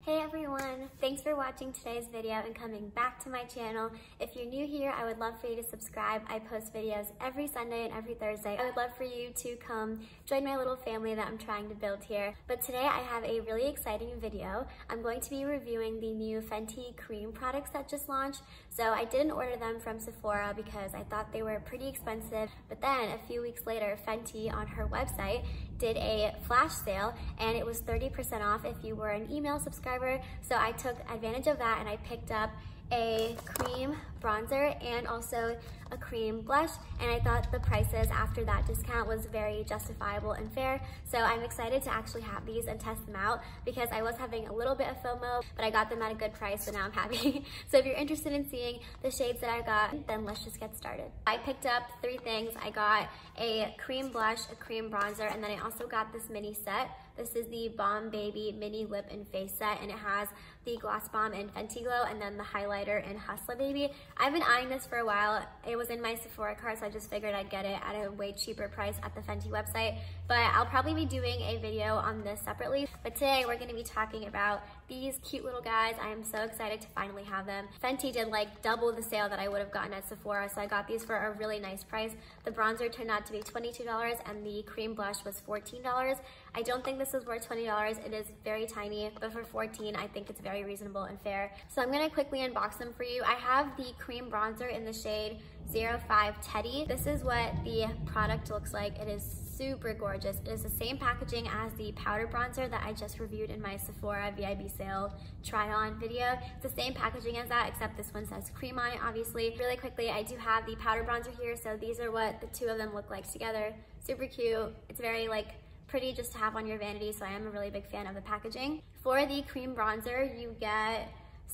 Hey everyone, thanks for watching today's video and coming back to my channel. If you're new here, I would love for you to subscribe. I post videos every Sunday and every Thursday. I would love for you to come join my little family that I'm trying to build here. But today I have a really exciting video. I'm going to be reviewing the new Fenty cream products that just launched. So I didn't order them from Sephora because I thought they were pretty expensive. But then a few weeks later, Fenty on her website did a flash sale and it was 30% off if you were an email subscriber. So I took advantage of that and I picked up a cream bronzer and also a cream blush, and I thought the prices after that discount was very justifiable and fair. So I'm excited to actually have these and test them out because I was having a little bit of FOMO, but I got them at a good price, so now I'm happy. So if you're interested in seeing the shades that I got, then let's just get started. I picked up three things. I got a cream blush, a cream bronzer, and then I also got this mini set. This is the Balm Baby Mini Lip and Face Set, and it has the Gloss Bomb in Fenty Glow and then the highlighter in Hustla Baby. I've been eyeing this for a while. It was in my Sephora cart, so I just figured I'd get it at a way cheaper price at the Fenty website. But I'll probably be doing a video on this separately. But today we're gonna be talking about these cute little guys. I am so excited to finally have them. Fenty did like double the sale that I would have gotten at Sephora, so I got these for a really nice price. The bronzer turned out to be $22 and the cream blush was $14. I don't think this is worth $20. It is very tiny, but for $14, I think it's very reasonable and fair. So I'm gonna quickly unbox them for you. I have the cream bronzer in the shade 05 Teddy. This is what the product looks like. It is super gorgeous. It is the same packaging as the powder bronzer that I just reviewed in my Sephora VIB sale try on video. It's the same packaging as that, except this one says cream on it, obviously. Really quickly, I do have the powder bronzer here, so these are what the two of them look like together. Super cute. It's very like pretty just to have on your vanity, so I am a really big fan of the packaging. For the cream bronzer, you get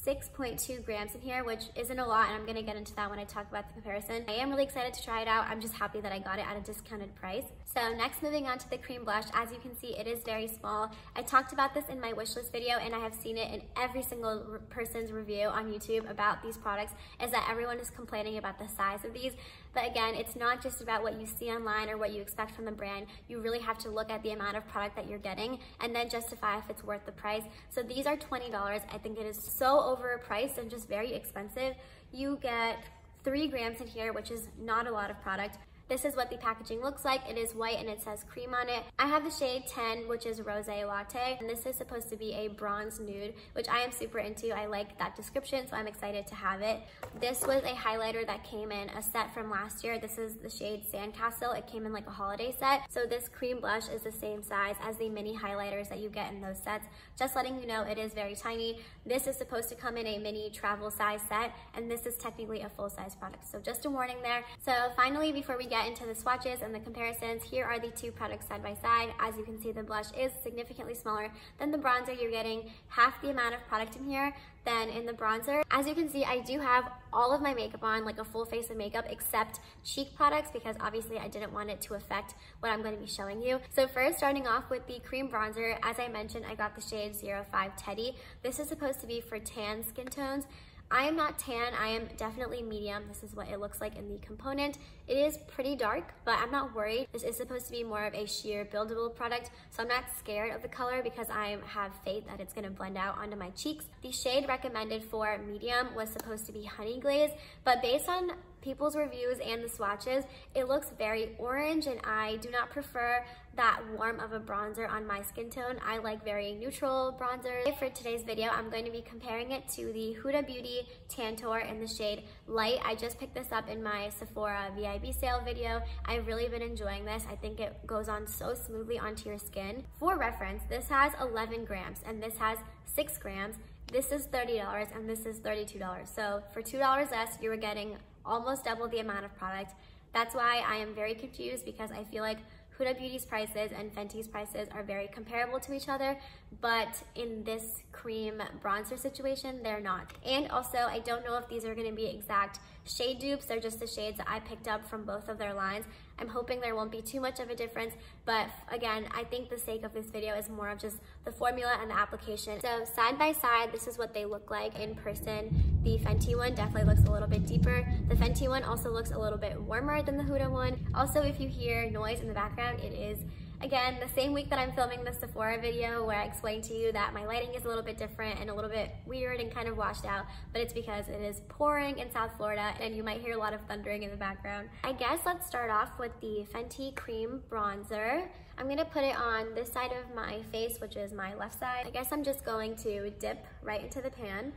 6.2 grams in here, which isn't a lot, and I'm gonna get into that when I talk about the comparison. I am really excited to try it out. I'm just happy that I got it at a discounted price. So next, moving on to the cream blush. As you can see, it is very small. I talked about this in my wishlist video, and I have seen it in every single person's review on YouTube about these products, is that everyone is complaining about the size of these. But again, it's not just about what you see online or what you expect from the brand. You really have to look at the amount of product that you're getting and then justify if it's worth the price. So these are $20. I think it is so overpriced and just very expensive. You get 3 grams in here, which is not a lot of product. This is what the packaging looks like. It is white and it says cream on it. I have the shade 10, which is Rosé Latte, and this is supposed to be a bronze nude, which I am super into. I like that description, so I'm excited to have it. This was a highlighter that came in a set from last year. This is the shade Sandcastle. It came in like a holiday set. So this cream blush is the same size as the mini highlighters that you get in those sets. Just letting you know, it is very tiny. This is supposed to come in a mini travel size set, and this is technically a full-size product. So just a warning there. So finally, before we get into the swatches and the comparisons, here are the two products side by side. As you can see, the blush is significantly smaller than the bronzer. You're getting half the amount of product in here than in the bronzer. As you can see, I do have all of my makeup on, like a full face of makeup, except cheek products, because obviously I didn't want it to affect what I'm going to be showing you. So first, starting off with the cream bronzer, as I mentioned, I got the shade 05 Teddy. This is supposed to be for tan skin tones. I am not tan, I am definitely medium. This is what it looks like in the component. It is pretty dark, but I'm not worried. This is supposed to be more of a sheer buildable product, so I'm not scared of the color because I have faith that it's gonna blend out onto my cheeks. The shade recommended for medium was supposed to be Honey Glaze, but based on people's reviews and the swatches, it looks very orange, and I do not prefer that warm of a bronzer on my skin tone. I like very neutral bronzers. For today's video, I'm going to be comparing it to the Huda Beauty Tantour in the shade Light. I just picked this up in my Sephora VIB sale video. I've really been enjoying this. I think it goes on so smoothly onto your skin. For reference, this has 11 grams and this has 6 grams. This is $30 and this is $32. So for $2 less, you were getting almost double the amount of product. That's why I am very confused, because I feel like Huda Beauty's prices and Fenty's prices are very comparable to each other, but in this cream bronzer situation, they're not. And also, I don't know if these are gonna be exact shade dupes. They're just the shades that I picked up from both of their lines. I'm hoping there won't be too much of a difference, but again, I think the sake of this video is more of just the formula and the application. So side by side, this is what they look like in person. The Fenty one definitely looks a little bit deeper. The Fenty one also looks a little bit warmer than the Huda one. Also, if you hear noise in the background, it is Again, the same week that I'm filming the Sephora video where I explained to you that my lighting is a little bit different and a little bit weird and kind of washed out, but it's because it is pouring in South Florida and you might hear a lot of thundering in the background. I guess let's start off with the Fenty Cream Bronzer. I'm gonna put it on this side of my face, which is my left side. I guess I'm just going to dip right into the pan.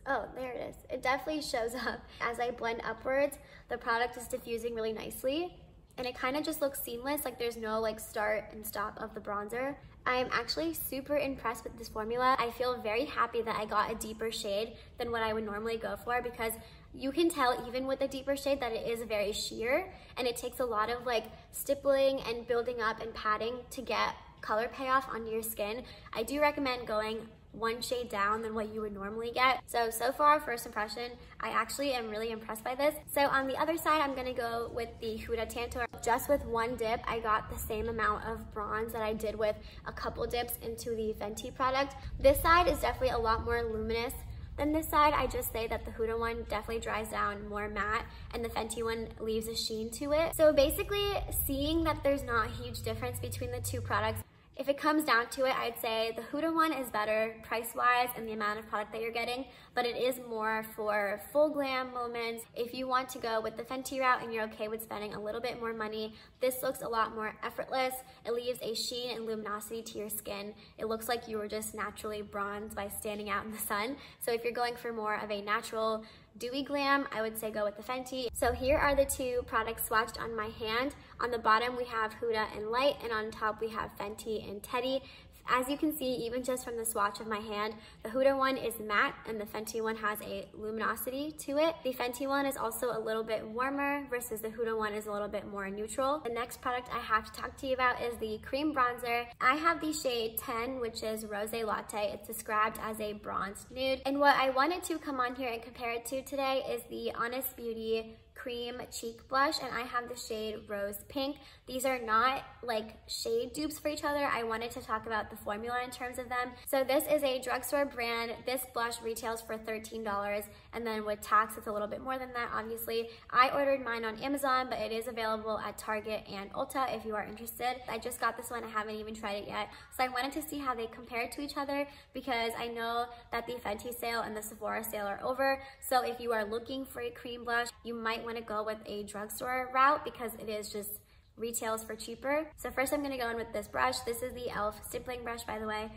Oh, there it is. It definitely shows up. As I blend upwards, the product is diffusing really nicely and it kind of just looks seamless, like there's no like start and stop of the bronzer. I'm actually super impressed with this formula. I feel very happy that I got a deeper shade than what I would normally go for, because you can tell even with a deeper shade that it is very sheer and it takes a lot of like stippling and building up and patting to get color payoff onto your skin. I do recommend going one shade down than what you would normally get. So far, first impression, I actually am really impressed by this. So on the other side, I'm gonna go with the Huda Tantour. Just with one dip, I got the same amount of bronze that I did with a couple dips into the Fenty product. This side is definitely a lot more luminous than this side. I just say that the Huda one definitely dries down more matte and the Fenty one leaves a sheen to it. So basically, seeing that there's not a huge difference between the two products, if it comes down to it, I'd say the Huda one is better price-wise and the amount of product that you're getting, but it is more for full glam moments. If you want to go with the Fenty route and you're okay with spending a little bit more money, this looks a lot more effortless. It leaves a sheen and luminosity to your skin. It looks like you were just naturally bronzed by standing out in the sun. So if you're going for more of a natural dewy glam, I would say go with the Fenty. So here are the two products swatched on my hand. On the bottom we have Huda and Light, and on top we have Fenty and Teddy. As you can see, even just from the swatch of my hand, the Huda one is matte and the Fenty one has a luminosity to it. The Fenty one is also a little bit warmer versus the Huda one is a little bit more neutral. The next product I have to talk to you about is the cream bronzer. I have the shade 10, which is Rose Latte. It's described as a bronzed nude. And what I wanted to come on here and compare it to today is the Honest Beauty cream cheek blush, and I have the shade Rose Pink. These are not like shade dupes for each other. I wanted to talk about the formula in terms of them. So this is a drugstore brand. This blush retails for $13, and then with tax it's a little bit more than that, obviously. I ordered mine on Amazon, but it is available at Target and Ulta if you are interested. I just got this one. I haven't even tried it yet. So I wanted to see how they compare to each other, because I know that the Fenty sale and the Sephora sale are over. So if you are looking for a cream blush, you might want to go with a drugstore route because it is just retails for cheaper. So first I'm going to go in with this brush. This is the e.l.f. stippling brush, by the way.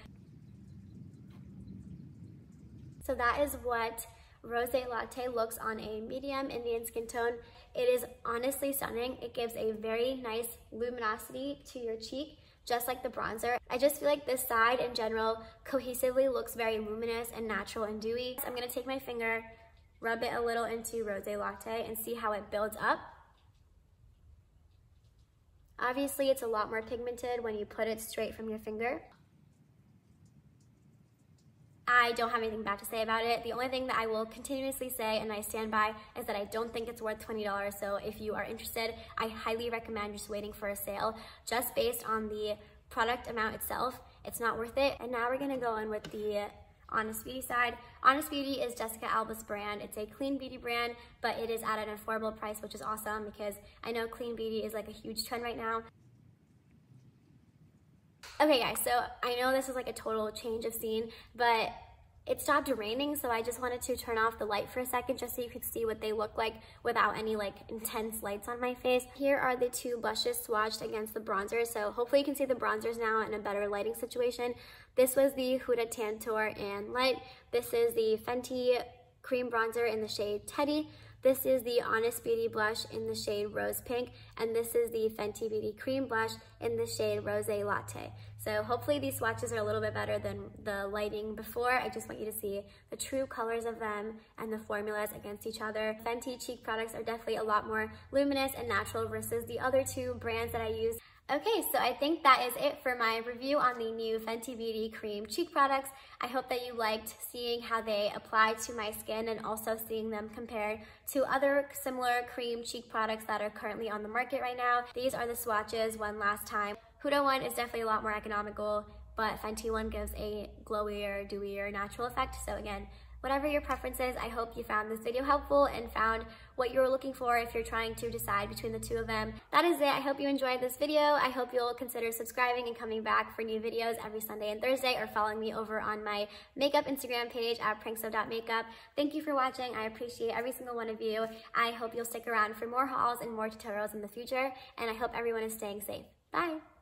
So that is what Rose Latte looks on a medium Indian skin tone. It is honestly stunning. It gives a very nice luminosity to your cheek, just like the bronzer. I just feel like this side in general cohesively looks very luminous and natural and dewy. So I'm going to take my finger, rub it a little into Rose Latte and see how it builds up. Obviously, it's a lot more pigmented when you put it straight from your finger. I don't have anything bad to say about it. The only thing that I will continuously say, and I stand by, is that I don't think it's worth $20. So if you are interested, I highly recommend just waiting for a sale. Just based on the product amount itself, it's not worth it. And now we're gonna go in with the Honest Beauty side. Honest Beauty is Jessica Alba's brand. It's a clean beauty brand, but it is at an affordable price, which is awesome because I know clean beauty is like a huge trend right now. Okay guys, so I know this is like a total change of scene, but it stopped raining, so I just wanted to turn off the light for a second just so you could see what they look like without any like intense lights on my face. Here are the two blushes swatched against the bronzer, so hopefully you can see the bronzers now in a better lighting situation. This was the Huda Tantour and Light. This is the Fenty cream bronzer in the shade Teddy. This is the Honest Beauty blush in the shade Rose Pink, and this is the Fenty Beauty cream blush in the shade Rose Latte. So hopefully these swatches are a little bit better than the lighting before. I just want you to see the true colors of them and the formulas against each other. Fenty cheek products are definitely a lot more luminous and natural versus the other two brands that I use. Okay, so I think that is it for my review on the new Fenty Beauty cream cheek products. I hope that you liked seeing how they apply to my skin and also seeing them compared to other similar cream cheek products that are currently on the market right now. These are the swatches one last time. Huda one is definitely a lot more economical, but Fenty one gives a glowier, dewier, natural effect. So again, Whatever your preference is, I hope you found this video helpful and found what you're looking for if you're trying to decide between the two of them. That is it. I hope you enjoyed this video. I hope you'll consider subscribing and coming back for new videos every Sunday and Thursday, or following me over on my makeup Instagram page at prankso.makeup. Thank you for watching. I appreciate every single one of you. I hope you'll stick around for more hauls and more tutorials in the future, and I hope everyone is staying safe. Bye!